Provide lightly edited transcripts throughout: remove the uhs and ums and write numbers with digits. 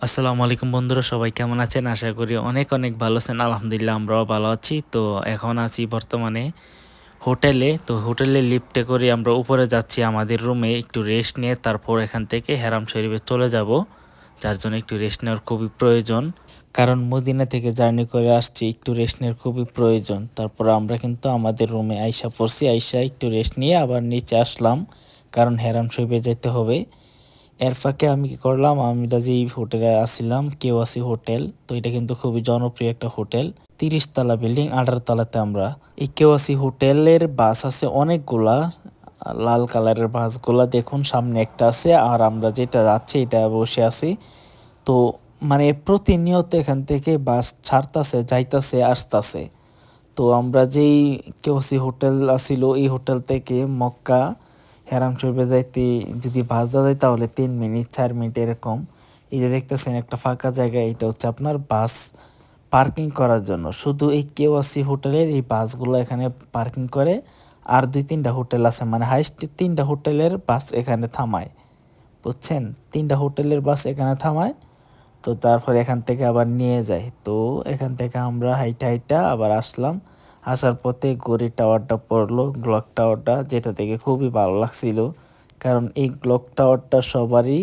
আসসালামু আলাইকুম বন্ধুরা, সবাই কেমন আছেন? আশা করি অনেক অনেক ভালো আছেন। আলহামদুলিল্লাহ আমরাও ভালো আছি। তো এখন আছি বর্তমানে হোটেলে। তো হোটেলে লিফটে করে আমরা উপরে যাচ্ছি আমাদের রুমে একটু রেস্ট নিয়ে, তারপর এখান থেকে হেরাম শরীফে চলে যাব, যার জন্য একটু রেস্ট নেওয়ার খুবই প্রয়োজন। কারণ মদিনা থেকে জার্নি করে আসছি, একটু রেস্ট নেওয়ার খুবই প্রয়োজন। তারপর আমরা কিন্তু আমাদের রুমে আইসা পড়ছি, আইসা একটু রেস্ট নিয়ে আবার নিচে আসলাম, কারণ হেরাম শরীফে যেতে হবে। এর ফাঁকে আমি কি করলাম, আমরা যেই হোটেলে আসছিলাম কেওয়াসি হোটেল, তো এটা কিন্তু খুবই জনপ্রিয় একটা হোটেল। 30 তলা বিল্ডিং, 18 তলাতে আমরা। এই কেওয়াসি হোটেলের বাস আছে অনেকগুলা, লাল কালারের বাসগুলা দেখুন, সামনে একটা আছে আর আমরা যেটা যাচ্ছি এটা বসে আছি। তো মানে প্রতিনিয়ত এখান থেকে বাস ছাড়তাছে, যাইতাছে, আসতাছে। তো আমরা যেই কেওসি হোটেল আসিল, এই হোটেল থেকে মক্কা হেরাম শরীফে যাইতে যদি বাস যায় তাহলে 3 মিনিট 4 মিনিট এরকম। এই যে দেখতেছেন একটা ফাঁকা জায়গা, এটা হচ্ছে আপনার বাস পার্কিং করার জন্য। শুধু এই কেওয়াসি হোটেলের এই বাসগুলো এখানে পার্কিং করে, আর 2-3টা হোটেল আছে, মানে হাইস্ট 3টা হোটেলের বাস এখানে থামায়, বুঝছেন? 3টা হোটেলের বাস এখানে থামায়। তো তারপর এখান থেকে আবার নিয়ে যায়। তো এখান থেকে আমরা হাইটা হাইটা আবার আসলাম। আসার পথে গড়ি টাওয়ারটা পড়লো, ক্লক টাওয়ারটা, যেটা থেকে খুবই ভালো লাগছিল। কারণ এই ক্লক টাওয়ারটা সবারই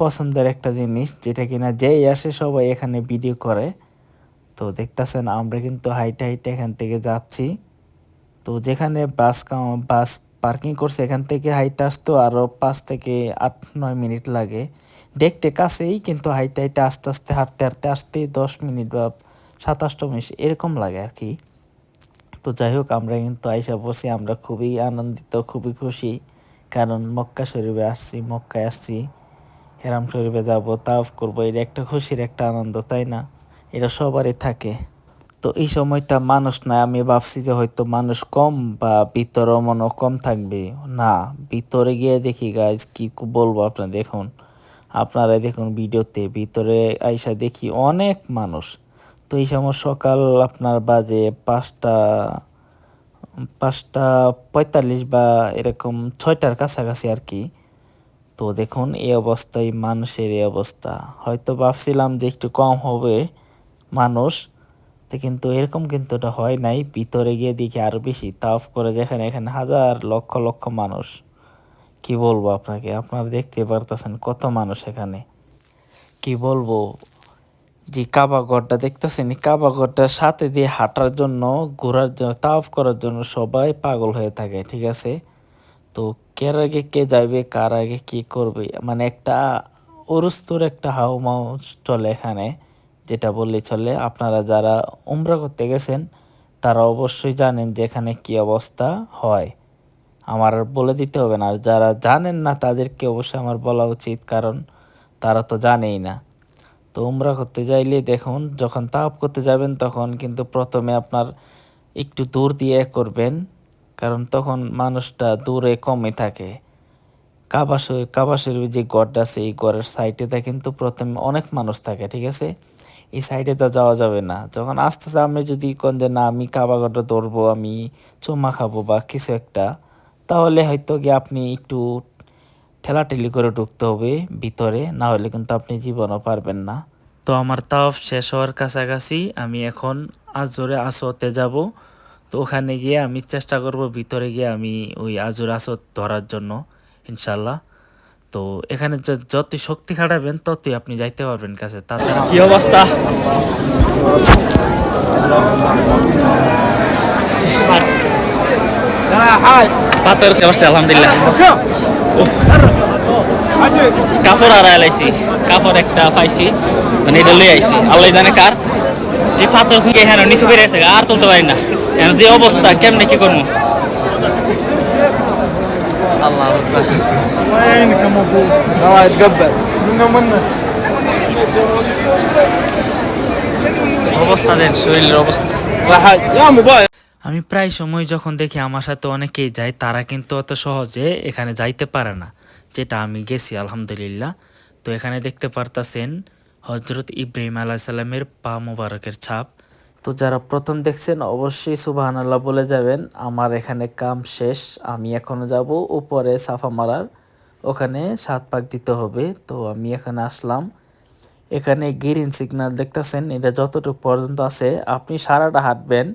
পছন্দের একটা জিনিস, যেটা কিনা যেই আসে সবাই এখানে ভিডিও করে। তো দেখতেছেন আমরা কিন্তু হাইটা হাইটা এখান থেকে যাচ্ছি। তো যেখানে বাস পার্কিং করছে এখান থেকে হাইটা আসতো আরও 5 থেকে 8-9 মিনিট লাগে। দেখতে কাছেই, কিন্তু হাইটা হাইটা আস্তে আস্তে হাঁটতে হাঁটতে আসতে 10 মিনিট বা 27 মিনিট এরকম লাগে আর কি। তো যাই হোক, আমরা কিন্তু আইসা পড়ছি, আমরা খুবই আনন্দিত, খুবই খুশি। কারণ মক্কা শরীফে আসছি, মক্কায় আসছি, হেরাম শরীফে যাব, তাওয়াফ করবো, এটা একটা খুশির একটা আনন্দ, তাই না? এটা সবারই থাকে। তো এই সময়টা মানুষ নাই, আমি ভাবছি যে হয়তো মানুষ কম বা ভিতরে মনে কম থাকবে। না, ভিতরে গিয়ে দেখি গাইজ, কি বলবো আপনার, দেখুন, আপনারা দেখুন ভিডিওতে, ভিতরে আইসা দেখি অনেক মানুষ। তো এই সময় সকাল আপনার বাজে 5টা 5টা 45 বা এরকম 6টার কাছাকাছি আর কি। তো দেখুন এই অবস্থায়, মানুষের এই অবস্থা, হয়তো ভাবছিলাম যে একটু কম হবে মানুষ, তো কিন্তু এরকম কিন্তু এটা হয় নাই। ভিতরে গিয়ে দেখি আরো বেশি, তাওয়াফ করে যেখানে এখানে হাজার লক্ষ লক্ষ মানুষ। কি বলবো আপনাকে, আপনারা দেখতে পারতেছেন কত মানুষ এখানে। কি বলবো, যে কাবা ঘরটা দেখতেছেন, এই কাবা ঘরটার সাথে দিয়ে হাঁটার জন্য, ঘোরার জন্য, তাওয়াফ করার জন্য সবাই পাগল হয়ে থাকে, ঠিক আছে? তো কার আগে কে যাবে, কার আগে কি করবে, মানে একটা অরুস্তর একটা হাউমাউ চলে এখানে, যেটা বললে চলে। আপনারা যারা উমরা করতে গেছেন তারা অবশ্যই জানেন যে এখানে কি অবস্থা হয়, আমার আর বলে দিতে হবে না। আর যারা জানেন না তাদেরকে অবশ্যই আমার বলা উচিত, কারণ তারা তো জানেই না। তো উমরা করতে যাইলে দেখুন, যখন তাওয়াফ করতে যাবেন তখন কিন্তু প্রথমে আপনার একটু দূর দিয়ে করবেন, কারণ তখন মানুষটা দূরে কমে থাকে। কাবা শরীফের যে গড়টা আছে, এই গড়ের সাইডে কিন্তু প্রথমে অনেক মানুষ থাকে, ঠিক আছে? এই সাইডে তো যাওয়া যাবে না। যখন আস্তে আস্তে আপনি যদি কোন যে না আমি কাবা গড়টা ধরবো, আমি চুম্মা খাবো বা কিছু একটা, তাহলে হয়তো গিয়ে আপনি একটু ঠেলাঠেলি করে ঢুকতে হবে ভিতরে, না হলে কিন্তু আপনি জীবনও পারবেন না। তো আমার তাওয়াফ শেষ হওয়ার কাছাকাছি, আমি এখন আজরে আসতে যাব। তো ওখানে গিয়ে আমি চেষ্টা করব ভিতরে গিয়ে আমি ওই আজর আসর ধরার জন্য, ইনশাল্লাহ। তো এখানে যতই শক্তি খাটাবেন ততই আপনি যাইতে পারবেন কাছে, তাছাড়া কি অবস্থা। পাথর পারছে আলহামদুলিল্লাহ। কাপড় আর লাইছি, কাপড় একটা পাইছি, মানে এটা লই আইছি, আল্লাহ জানে কার। এই পাথর সঙ্গে হ্যাঁ নিচু করে আছে, আর তুলতে পারি না, যে অবস্থা, কেমনে কি করবো। আল্লাহ وينك يا ابوك؟ الله يتقبل منا অবস্থা দেন, শরীরের অবস্থা। واحد يا موبايل আমি প্রায় সময় যখন দেখি আমার সাথে অনেকেই যায়, তারা কিন্তু অত সহজে এখানে যাইতে পারে না, যেটা আমি গেছি আলহামদুলিল্লাহ। তো এখানে দেখতে পারতাছেন হজরত ইব্রাহিম আলাইসাল্লামের পা মোবারকের ছাপ। তো যারা প্রথম দেখছেন অবশ্যই সুবহানাল্লাহ বলে যাবেন। আমার এখানে কাম শেষ, আমি এখনো যাব উপরে সাফা মারার, ওখানে 7 পাক দিতে হবে। তো আমি এখানে আসলাম, এখানে গ্রিন সিগন্যাল দেখতেছেন, এটা যতটুকু পর্যন্ত আছে আপনি সারাটা হাঁটবেন,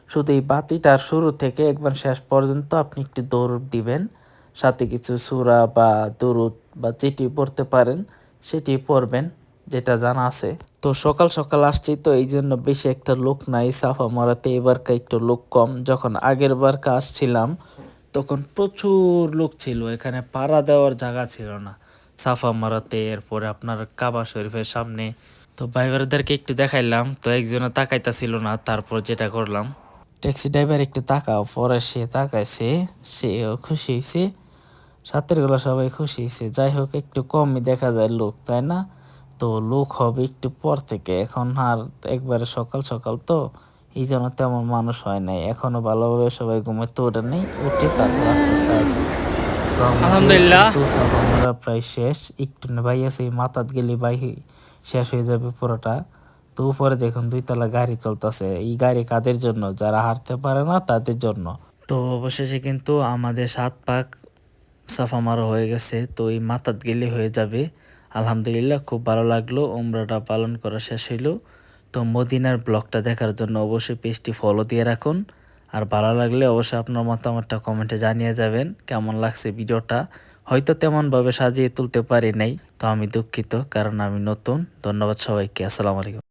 শুধু এই বাতিটার শুরু থেকে একবার শেষ পর্যন্ত আপনি একটু দৌড় দিবেন, সাথে কিছু সূরা বা দুরূদ বা যেটি পড়তে পারেন সেটি পড়বেন, যেটা জানা আছে। তো সকাল সকাল আসছি তো এই জন্য বেশি একটা লোক নাই সাফা মারাতে, এবারকার একটু লোক কম। যখন আগের বার আসছিলাম তখন প্রচুর লোক ছিল, এখানে পাড়া দেওয়ার জায়গা ছিল না সাফা মারাতে। এরপরে আপনার কাবা শরীফের সামনে তো ড্রাইভারদেরকে একটু দেখাইলাম, তো একজনে তাকাইতাছিল না, তারপর যেটা করলাম ট্যাক্সি ড্রাইভার একটু তাকাও, পরে সে তাকাইছে, সেও খুশি হয়েছে, সাথের গুলো সবাই খুশি হয়েছে। যাই হোক একটু কমই দেখা যায় লোক, তাই না? তো লোক হবে একটু পর থেকে, এখন আর একবারে সকাল সকাল তো এই জন্য তেমন মানুষ হয় নাই, এখনো ভালোভাবে সবাই ঘুমাতে ওঠে নেই, উঠে তারপর আস্তে আস্তে আসবে। তো আলহামদুলিল্লাহ আমরা প্রায় শেষ, একটু ভাই আছে মাথাত গেলে ভাই শেষ হয়ে যাবে পুরোটা। তো উপরে দেখুন 2 তলা গাড়ি চলতেছে, এই গাড়ি কাদের জন্য? যারা হাঁটতে পারে না তাদের জন্য। তো অবশেষে কিন্তু আমাদের 7 পাক সাফা মারা হয়ে গেছে, তো এই মাথাত গেলে হয়ে যাবে। আলহামদুলিল্লাহ খুব ভালো লাগলো, উমরাটা পালন করা শেষ হইলো। তো মদিনার ব্লগটা দেখার জন্য অবশ্যই পেজটি ফলো দিয়ে রাখুন, আর ভালো লাগলে অবশ্যই আপনার মতামতটা কমেন্টে জানিয়ে যাবেন কেমন লাগছে ভিডিওটা। হয়তো তেমনভাবে সাজিয়ে তুলতে পারি নাই, তো আমি দুঃখিত, কারণ আমি নতুন। ধন্যবাদ সবাইকে, আসসালামু আলাইকুম।